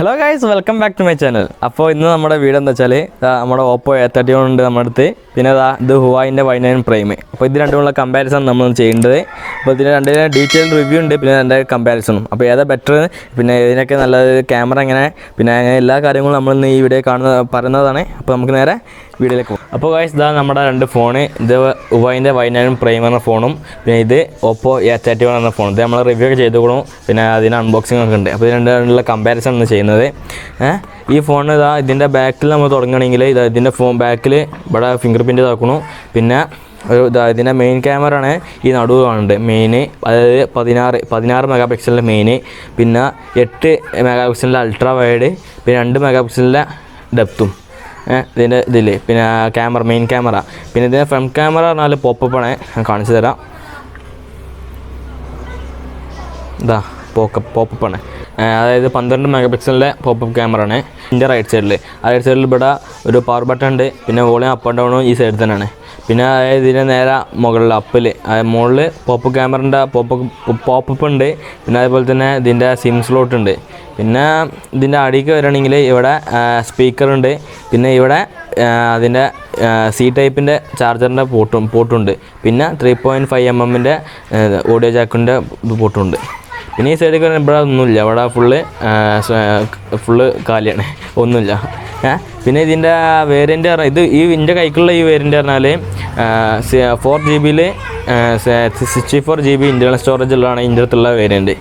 Hello guys, welcome back to my channel. അപ്പോൾ ഇന്ന് നമ്മുടെ വീട് എന്താ വെച്ചാൽ നമ്മുടെ ഓപ്പോ A31 ഉണ്ട് നമ്മുടെ അടുത്ത്. പിന്നെ ഇത് ഹുവായിൻ്റെ Y9 പ്രൈം. അപ്പോൾ ഇത് രണ്ടുമുള്ള കമ്പാരിസൺ നമ്മൾ ചെയ്യേണ്ടത്. അപ്പോൾ ഇതിന് രണ്ടിന് ഡീറ്റെയിൽ റിവ്യൂ ഉണ്ട്, പിന്നെ അതിൻ്റെ കമ്പാരിസണും. അപ്പോൾ ഏതാ ബെറ്റർ, പിന്നെ ഇതിനൊക്കെ നല്ലത്, ക്യാമറ എങ്ങനെ, പിന്നെ അങ്ങനെ എല്ലാ കാര്യങ്ങളും നമ്മളിന്ന് ഈ വീഡിയോ പറയുന്നതാണ്. അപ്പോൾ നമുക്ക് നേരെ വീഡിയോയിലേക്ക് പോകും. അപ്പോൾ ഗൈസ്, ഇതാ നമ്മുടെ രണ്ട് ഫോണ്. ഇത് ഹുവായിൻ്റെ Y9 പ്രൈം എന്ന ഫോണും, പിന്നെ ഇത് ഓപ്പോ A31 എന്ന ഫോൺ. ഇത് നമ്മൾ റിവ്യൂ ഒക്കെ ചെയ്ത് കൊടുക്കും, പിന്നെ അതിന് അൺബോക്സിംഗ് ഒക്കെ ഉണ്ട്. അപ്പോൾ ഇത് രണ്ടുള്ള കമ്പാരിസൺ ആണ് ചെയ്യുന്നത്. ഈ ഫോൺ ഇതിൻ്റെ ബാക്കിൽ നമ്മൾ തുടങ്ങുകയാണെങ്കിൽ ഇതിൻ്റെ ബാക്കിൽ ഇവിടെ ഫിംഗർ പ്രിൻ്റ് ഇതാക്കണം. പിന്നെ ഇതിൻ്റെ മെയിൻ ക്യാമറ ആണ് ഈ നടുവ് കാണുന്നുണ്ട്. മെയിന് അതായത് 16 മെഗാ പിക്സലിൻ്റെ മെയിന്, പിന്നെ 8 മെഗാ പിക്സലിൻ്റെ അൾട്രാ വൈഡ്, പിന്നെ 2 മെഗാ പിക്സലിൻ്റെ ഡെപ്തും ഇതിൻ്റെ ഇതിൽ. പിന്നെ ക്യാമറ, മെയിൻ ക്യാമറ. പിന്നെ ഇതിൻ്റെ ഫ്രണ്ട് ക്യാമറ പറഞ്ഞാൽ പോപ്പപ്പാണ്, ഞാൻ കാണിച്ചു തരാം. ഇതാ പോപ്പപ്പാണ്, അതായത് 12 മെഗാ പിക്സലിൻ്റെ പോപ്പപ്പ് ക്യാമറ ആണ്. ഇതിൻ്റെ റൈറ്റ് സൈഡിൽ ഇവിടെ ഒരു പവർ ബട്ടൺ ഉണ്ട്. പിന്നെ വോളിയം അപ്പ് ആൻഡ് ഡൗണും ഈ സൈഡിൽ തന്നെയാണ്. പിന്നെ അതായത് ഇതിൻ്റെ നേരെ മുകളിൽ അപ്പിൽ മുകളിൽ പോപ്പപ്പ് ക്യാമറൻ്റെ പോപ്പപ്പ് ഉണ്ട്. പിന്നെ അതേപോലെ തന്നെ ഇതിൻ്റെ സിം സ്ലോട്ട് ഉണ്ട്. പിന്നെ ഇതിൻ്റെ അടിക്ക് വരികയാണെങ്കിൽ ഇവിടെ സ്പീക്കറുണ്ട്. പിന്നെ ഇവിടെ അതിൻ്റെ സി ടൈപ്പിൻ്റെ ചാർജറിൻ്റെ പോർട്ടുണ്ട്. പിന്നെ 3.5 mm ഓഡിയോ ജാക്കിൻ്റെ പോർട്ടുണ്ട്. പിന്നെ ഈ സൈഡിൽ ഇവിടെ ഒന്നുമില്ല, ഇവിടെ ഫുള്ള് കാലിയാണ്, ഒന്നുമില്ല. പിന്നെ ഇതിൻ്റെ വേരിയൻ്റ് പറഞ്ഞാൽ ഇതിൻ്റെ കൈക്കുള്ള ഈ വേരിയൻ്റ് പറഞ്ഞാൽ 4 GB 64 GB ഇൻറ്റേർണൽ സ്റ്റോറേജ് ഉള്ളതാണ് ഇതിൻ്റെ അടുത്തുള്ള വേരിയൻ്റ്.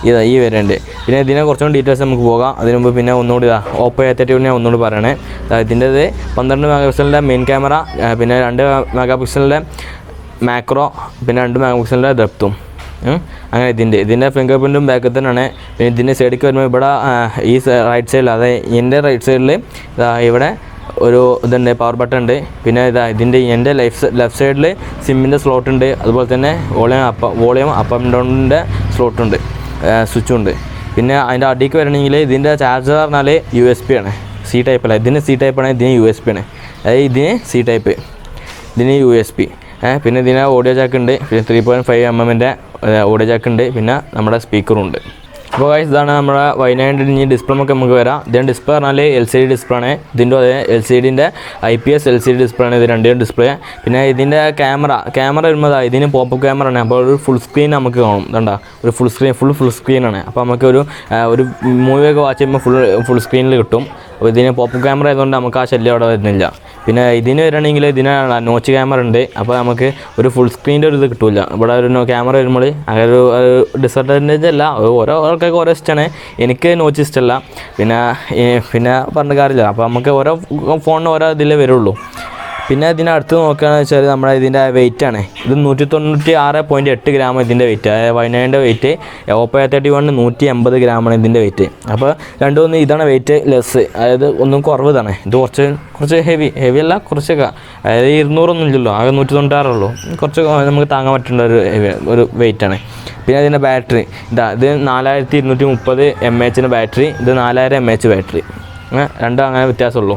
ഈ വേരിയൻ്റ്. പിന്നെ ഇതിനെ കുറച്ചും ഡീറ്റെയിൽസ് നമുക്ക് പോകാം. അതിന് മുമ്പ് പിന്നെ ഒന്നുകൂടി ഓപ്പോ A31 ഒന്നുകൂടി പറയണേ. ഇതിൻ്റെ 12 മെഗാ പിക്സലിൻ്റെ മെയിൻ ക്യാമറ, പിന്നെ 2 മെഗാ പിക്സലിൻ്റെ മാക്രോ, പിന്നെ 2 മെഗാ പിക്സലിൻ്റെ ഡെപ്തും. അങ്ങനെ ഇതിൻ്റെ ഫിംഗർ പ്രിൻറ്റും ബാക്കിൽ തന്നെയാണ്. പിന്നെ ഇതിൻ്റെ സൈഡിലേക്ക് വരുമ്പോൾ ഇവിടെ ഈ റൈറ്റ് സൈഡിൽ, അതായത് എൻ്റെ റൈറ്റ് സൈഡിൽ ഇവിടെ ഒരു ഇതുണ്ട്, പവർ ബട്ടൺ ഉണ്ട്. പിന്നെ എൻ്റെ ലെഫ്റ്റ് സൈഡിൽ സിമ്മിൻ്റെ സ്ലോട്ട് ഉണ്ട്. അതുപോലെ തന്നെ വോളിയം അപ്പ് ആൻഡ് ഡൗണിൻ്റെ സ്ലോട്ടുണ്ട്, സ്വിച്ചും ഉണ്ട്. പിന്നെ അതിൻ്റെ അടിക്ക് വരണമെങ്കിൽ ഇതിൻ്റെ ചാർജർ പറഞ്ഞാൽ USB ആണ്, C ടൈപ്പല്ല. ഇതിന് C ടൈപ്പാണ്, ഇതിന് USB ആണ്. അതായത് ഇതിന് C ടൈപ്പ്, ഇതിന് USB. പിന്നെ ഇതിന് ഓഡിയോ ജാക്ക് ഉണ്ട്. പിന്നെ 3.5 mm ഓഡിയോ ജാക്ക് ഉണ്ട്. പിന്നെ നമ്മുടെ സ്പീക്കറും ഉണ്ട്. അപ്പോൾ ഗൈസ്, ഇതാണ് നമ്മുടെ Y9 ഡിസ്പ്ലേ ഒക്കെ നമുക്ക് വരാം. ഇതിൻ്റെ ഡിസ്പ്ലേ പറഞ്ഞാൽ LCD ഡിസ്പ്ലേ ആണ്. ഇതിൻ്റെ LCDൻ്റെ IPS LCD ഡിസ്പ്ലേ ആണ് ഇത് രണ്ടിനും ഡിസ്പ്ലേ. പിന്നെ ഇതിൻ്റെ ക്യാമറ വരുമ്പോൾ ഇതിന് പോപ്പപ്പ് ക്യാമറ ആണ്. അപ്പോൾ ഒരു ഫുൾ സ്ക്രീൻ നമുക്ക് കാണും. ഇതുണ്ടാ, ഒരു ഫുൾ സ്ക്രീനാണ്. അപ്പോൾ നമുക്ക് ഒരു മൂവിയൊക്കെ വാച്ച് ചെയ്യുമ്പോൾ ഫുൾ സ്ക്രീനിൽ കിട്ടും. അപ്പോൾ ഇതിന് പോപ്പപ്പ് ക്യാമറ ആയതുകൊണ്ട് നമുക്ക് ആ ശല്യം അവിടെ വരുന്നില്ല. പിന്നെ ഇതിന് വരണമെങ്കിൽ ഇതിന് നോച്ച് ക്യാമറ ഉണ്ട്. അപ്പോൾ നമുക്ക് ഒരു ഫുൾ സ്ക്രീനിൻ്റെ ഒരു ഇത് കിട്ടില്ല. ഇവിടെ ഒരു ക്യാമറ വരുമ്പോൾ അങ്ങനെ ഒരു ഡിസഡ്വാൻറ്റേജ് അല്ല, ഓരോ ആൾക്കാർക്ക് ഓരോ ഇഷ്ടമാണ്. എനിക്ക് നോച്ച് ഇഷ്ടമല്ല. പിന്നെ പറഞ്ഞ കാര്യമില്ല. അപ്പോൾ നമുക്ക് ഓരോ ഫോണിന് ഓരോ ഇതിലേ വരുള്ളൂ. പിന്നെ ഇതിനടുത്ത് നോക്കുകയാണെന്ന് വെച്ചാൽ നമ്മുടെ ഇതിൻ്റെ വെയിറ്റാണ്. ഇത് 196.8 ഗ്രാം ഇതിൻ്റെ വെയിറ്റ്. അതായത് Y9 വെയിറ്റ്. ഓപ്പോ A31 180 ഗ്രാമാണ് ഇതിൻ്റെ വെയിറ്റ്. അപ്പോൾ രണ്ടുമൊന്നും ഇതാണ് വെയിറ്റ് ലെസ്, അതായത് ഒന്നും കുറവ് ഇതാണ്. ഇത് കുറച്ച് ഹെവി അല്ല, കുറച്ചൊക്കെ, അതായത് 200 ഇല്ലല്ലോ, ആകെ 196 ഉള്ളൂ. കുറച്ച് നമുക്ക് താങ്ങാൻ പറ്റുന്ന ഒരു വെയിറ്റാണ്. പിന്നെ ഇതിൻ്റെ ബാറ്ററി ഇത് 4230 mAh ബാറ്ററി, ഇത് 4000 mAh ബാറ്ററി. രണ്ടും അങ്ങനെ വ്യത്യാസമുള്ളൂ.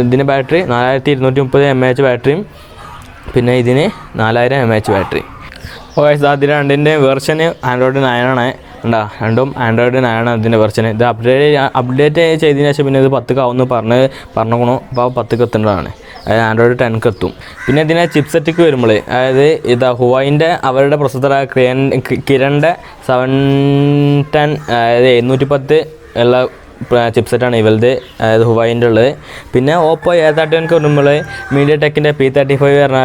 ഇതിന് ബാറ്ററി 4230 mAh ബാറ്ററിയും, പിന്നെ ഇതിന് 4000 mAh ബാറ്ററി. ഓക്കെ, അതിന് രണ്ടിൻ്റെ വെർഷൻ Android 9 ആണ്. രണ്ടും Android 9 ആണ് ഇതിൻ്റെ വെർഷൻ. ഇത് അപ്ഡേറ്റ് ചെയ്തതിന് ശേഷം പിന്നെ ഇത് 10 ആവുമെന്ന് പറഞ്ഞോളൂ. അപ്പോൾ 10 എത്തേണ്ടതാണ്, അതായത് Android 10 എത്തും. പിന്നെ ഇതിനെ ചിപ്സെറ്റിക്ക് വരുമ്പോൾ, അതായത് ഹുവായിൻ്റെ അവരുടെ പ്രൊസസ്സറായ കിരണിൻ്റെ 710, അതായത് 710 ഉള്ള ചിപ്സെറ്റാണ് ഇവളുടെ, അതായത് ഹുവായിൻ്റെ ഉള്ളത്. പിന്നെ ഓപ്പോ A31 വരുമ്പോൾ MediaTekൻ്റെ P35 പറഞ്ഞ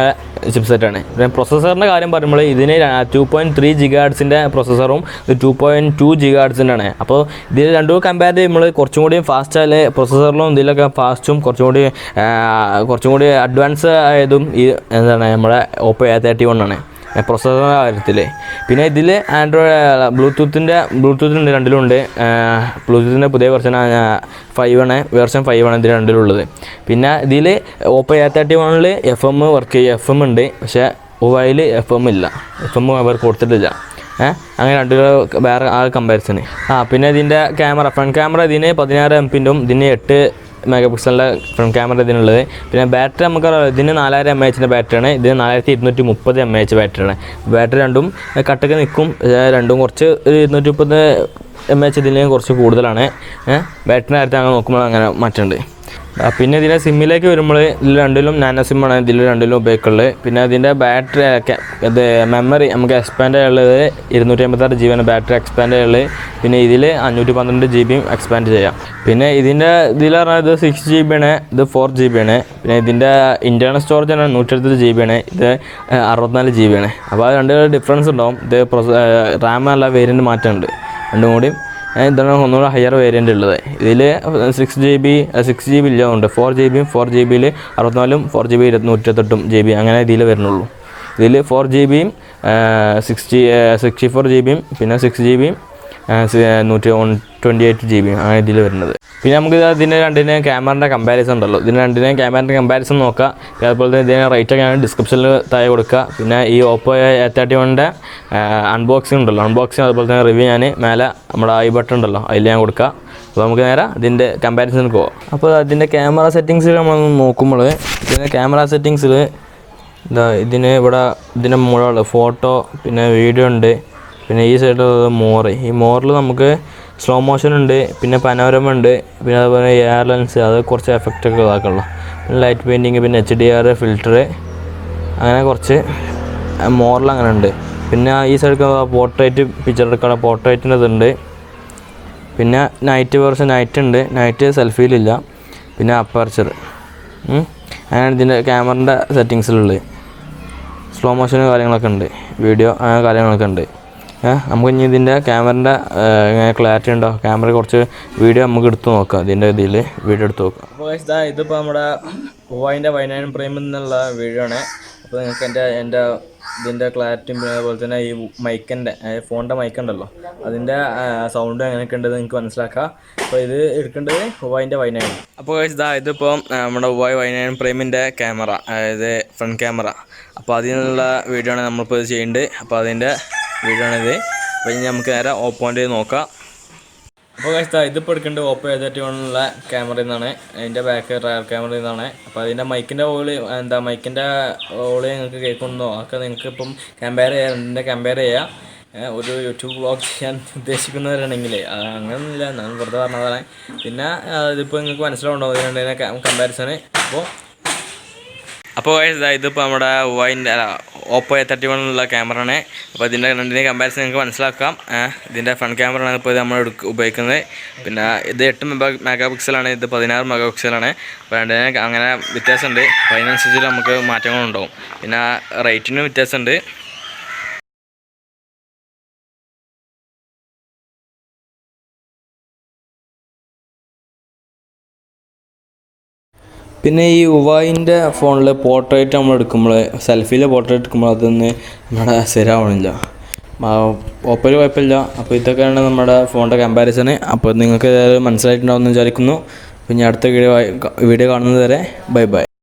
ചിപ്സെറ്റാണ്. പിന്നെ പ്രൊസസ്സറിൻ്റെ കാര്യം പറയുമ്പോൾ ഇതിന് 2.3 GHz പ്രൊസസ്സറും 2.2 GHz ആണ്. അപ്പോൾ ഇതിൽ രണ്ടും കമ്പയർ ചെയ്യുമ്പോൾ കുറച്ചും കൂടി ഫാസ്റ്റ് ആയാൽ പ്രൊസസ്സറിലും ഇതിലൊക്കെ ഫാസ്റ്റും കുറച്ചും കൂടി അഡ്വാൻസ് ആയതും നമ്മുടെ ഓപ്പോ A31 ആണ് പ്രൊസസ്സറിൻ്റെ കാര്യത്തിൽ. പിന്നെ ഇതിൽ ബ്ലൂടൂത്തിൻ്റെ രണ്ടിലുണ്ട്. ബ്ലൂടൂത്തിൻ്റെ പുതിയ വെർഷൻ 5 ആണ് ഇതിൽ രണ്ടിലുള്ളത്. പിന്നെ ഇതിൽ ഓപ്പോ A31 FM വർക്ക് ചെയ്യും, FM ഉണ്ട്. പക്ഷേ ഹുവായിൽ FM ഇല്ല, FM അവർ കൊടുത്തിട്ടില്ല. അങ്ങനെ രണ്ടിലും വേറെ ആ കമ്പാരിസണ്. പിന്നെ ഇതിൻ്റെ ഫ്രണ്ട് ക്യാമറ ഇതിന് 16 MP ഇതിന് 8 മെഗാ പിക്സലിൻ്റെ ഫ്രണ്ട് ക്യാമറ ഇതിനുള്ളത്. പിന്നെ ബാറ്ററി നമുക്ക് ഇതിന് 4000 mAh ബാറ്ററിയാണ്, ഇതിന് 4230 mAh ബാറ്ററിയാണ്. ബാറ്ററി രണ്ടും കട്ടൊക്കെ നിൽക്കും, രണ്ടും കുറച്ച് 230 mAh ഇതിന് കുറച്ച് കൂടുതലാണ്. ബാറ്ററിൻ്റെ കാര്യത്തിൽ അങ്ങനെ നോക്കുമ്പോൾ അങ്ങനെ മാറ്റമുണ്ട്. പിന്നെ ഇതിൻ്റെ സിമ്മിലേക്ക് വരുമ്പോൾ ഇതിൽ രണ്ടിലും നാനോ സിമ്മാണ് ഇതിൽ രണ്ടിലും ഉപയോഗിക്കുള്ളത്. പിന്നെ ഇതിൻ്റെ ബാറ്ററി ഇത് മെമ്മറി നമുക്ക് എക്സ്പാൻഡ് ഉള്ളത് 256 GB ബാറ്ററി എക്സ്പാൻഡ് ഉള്ളത്. പിന്നെ ഇതിൽ 512 GB എക്സ്പാൻഡ് ചെയ്യാം. പിന്നെ ഇതിൻ്റെ ഇതിൽ പറഞ്ഞാൽ ഇത് 6 GB ആണ്, ഇത് 4 GB ആണ്. പിന്നെ ഇതിൻ്റെ ഇൻറ്റേർണൽ സ്റ്റോറേജ് ആണ് 128 GB ആണ്, ഇത് 64 GB ആണ്. അപ്പോൾ അത് രണ്ട് ഡിഫറൻസ് ഉണ്ടാവും. ഇത് റാം അല്ല വേരിയൻറ്റ് മാറ്റമുണ്ട് രണ്ടും കൂടി. ഇതാണ് ഒന്നുകൂടെ ഹയർ വേരിയൻ്റ് ഉള്ളത്. ഇതിൽ 6 GB ഇല്ല ഉണ്ട്, 4 GB 4 GB 64 4 GB 128 GB അങ്ങനെ ഇതിൽ വരുന്നുള്ളൂ. ഇതിൽ 4 GB 64 GB പിന്നെ 6 GB 128 GB ആണ് ഇതിൽ വരുന്നത്. പിന്നെ നമുക്ക് ഇതിൻ്റെ രണ്ടിനെ ക്യാമറൻ്റെ കമ്പാരിസൺ ഉണ്ടല്ലോ, ഇതിന് രണ്ടിനെയും ക്യാമറൻ്റെ കമ്പാരിസൺ നോക്കാം. അതുപോലെ തന്നെ ഇതിൻ്റെ റേറ്റൊക്കെ ഞാൻ ഡിസ്ക്രിപ്ഷനിൽ താഴെ കൊടുക്കുക. പിന്നെ ഈ Oppo A31 അൺബോക്സിംഗ് ഉണ്ടല്ലോ, അൺബോക്സിംഗ് അതുപോലെ തന്നെ റിവ്യൂ ഞാൻ മേലെ നമ്മുടെ ഐ ബട്ടൺ ഉണ്ടല്ലോ അതിൽ ഞാൻ കൊടുക്കുക. അപ്പോൾ നമുക്ക് നേരെ ഇതിൻ്റെ കമ്പാരിസണിൽ പോകാം. അപ്പോൾ അതിൻ്റെ ക്യാമറ സെറ്റിങ്സിൽ നമ്മൾ നോക്കുമ്പോൾ ഇതിൻ്റെ ക്യാമറ സെറ്റിങ്സിൽ ഇതിന് ഇവിടെ ഇതിൻ്റെ മുകളിൽ ഫോട്ടോ പിന്നെ വീഡിയോ ഉണ്ട്. പിന്നെ ഈ സൈഡിൽ ഈ മോറിൽ നമുക്ക് സ്ലോ മോഷൻ ഉണ്ട്, പിന്നെ പനോരമ ഉണ്ട്, പിന്നെ അതുപോലെ എയർ ലെൻസ് അത് കുറച്ച് എഫക്റ്റൊക്കെ ഇതാക്കുള്ളൂ. പിന്നെ ലൈറ്റ് പെയിൻറ്റിങ്, പിന്നെ HDR ഫിൽറ്റർ അങ്ങനെ കുറച്ച് മോറിൽ അങ്ങനെ ഉണ്ട്. പിന്നെ ഈ സൈഡിൽ പോർട്രേറ്റ് പിക്ചർ എടുക്കണം, പോർട്രേറ്റിൻ്റെ ഇതുണ്ട്. പിന്നെ നൈറ്റ് വേർഷൻ നൈറ്റ് ഉണ്ട്, നൈറ്റ് സെൽഫിയിലില്ല. പിന്നെ അപ്പർച്ചർ അങ്ങനെ ഇതിൻ്റെ ക്യാമറൻ്റെ സെറ്റിങ്സിലുള്ളത്. സ്ലോ മോഷനും കാര്യങ്ങളൊക്കെ ഉണ്ട്, വീഡിയോ അങ്ങനെ കാര്യങ്ങളൊക്കെ ഉണ്ട്. നമുക്ക് ഇനി ഇതിൻ്റെ ക്യാമറൻ്റെ ക്ലാരിറ്റി ഉണ്ടോ, ക്യാമറ കുറച്ച് വീഡിയോ നമുക്ക് എടുത്ത് നോക്കാം, ഇതിൻ്റെ ഇതിൽ വീഡിയോ എടുത്ത് നോക്കാം. അപ്പോൾ ഇതിപ്പോൾ നമ്മുടെ Huaweiൻ്റെ Y9 Prime എന്നുള്ള വീഡിയോ ആണ്. അപ്പോൾ നിങ്ങൾക്ക് എൻ്റെ ഇതിൻ്റെ ക്ലാരിറ്റിയും പിന്നെ അതുപോലെ തന്നെ ഈ മൈക്കിൻ്റെ ഫോണിൻ്റെ മൈക്കുണ്ടല്ലോ അതിൻ്റെ സൗണ്ട് എങ്ങനെയൊക്കെ ഉണ്ടെന്ന് നിങ്ങൾക്ക് മനസ്സിലാക്കാം. അപ്പോൾ ഇത് എടുക്കേണ്ടത് Huaweiൻ്റെ Y9. അപ്പോൾ ഇതിപ്പോൾ നമ്മുടെ Huawei Y9 Primeൻ്റെ ക്യാമറ, അതായത് ഫ്രണ്ട് ക്യാമറ. അപ്പോൾ അതിനുള്ള വീഡിയോ ആണ് നമ്മളിപ്പോൾ ഇത് ചെയ്യുന്നുണ്ട്. അപ്പോൾ അതിൻ്റെ വീഡിയോ ആണിത്. അപ്പോൾ ഇനി നമുക്ക് നേരെ ഓപ്പോൻ്റെ നോക്കാം. അപ്പോൾ ഇതിപ്പോൾ എടുക്കേണ്ടത് Oppo A31 ക്യാമറയിൽ നിന്നാണ്, അതിൻ്റെ ബാക്ക് റയർ ക്യാമറയിൽ നിന്നാണ്. അപ്പോൾ അതിൻ്റെ മൈക്കിൻ്റെ മൈക്കിൻ്റെ ഓള് നിങ്ങൾക്ക് കേൾക്കുന്നോ ഒക്കെ നിങ്ങൾക്ക് ഇപ്പം കമ്പയർ ചെയ്യാം. ഒരു യൂട്യൂബ് വ്ളോഗ് ചെയ്യാൻ ഉദ്ദേശിക്കുന്നവരാണെങ്കിൽ അങ്ങനെയൊന്നുമില്ല, ഞാൻ വെറുതെ പറഞ്ഞതാണ്. പിന്നെ ഇതിപ്പോൾ നിങ്ങൾക്ക് മനസ്സിലാവുണ്ടോ ഇതിൻ്റെ കമ്പാരിസണ്. അപ്പോൾ ഇതിപ്പോൾ നമ്മുടെ Oppo A31 ക്യാമറ ആണ്. അപ്പോൾ ഇതിൻ്റെ രണ്ടിൻ്റെ കമ്പാരിസൺ നിങ്ങൾക്ക് മനസ്സിലാക്കാം. ഇതിൻ്റെ ഫ്രണ്ട് ക്യാമറ ആണ് ഇപ്പോൾ നമ്മൾ ഉപയോഗിക്കുന്നത്. പിന്നെ ഇത് 8 മെഗാ പിക്സലാണ്, ഇത് 16 മെഗാ പിക്സലാണ്. അപ്പോൾ രണ്ടിനെ അങ്ങനെ വ്യത്യാസമുണ്ട്. അപ്പോൾ അതിനനുസരിച്ച് നമുക്ക് മാറ്റങ്ങളുണ്ടാവും. പിന്നെ റേറ്റിനും വ്യത്യാസമുണ്ട്. പിന്നെ ഈ Huaweiൻ്റെ ഫോണിൽ പോർട്രേറ്റ് നമ്മൾ എടുക്കുമ്പോൾ സെൽഫിയിലെ പോർട്രേറ്റ് എടുക്കുമ്പോൾ അതൊന്ന് നമ്മുടെ ശരിയാവണില്ല. Oppoയിൽ കുഴപ്പമില്ല. അപ്പോൾ ഇതൊക്കെയാണ് നമ്മുടെ ഫോണിൻ്റെ കമ്പാരിസണ്. അപ്പോൾ നിങ്ങൾക്ക് മനസ്സിലായിട്ടുണ്ടാവുമെന്ന് വിചാരിക്കുന്നു. പിന്നെ അടുത്ത വീഡിയോ കാണുന്നത് വരെ ബൈ.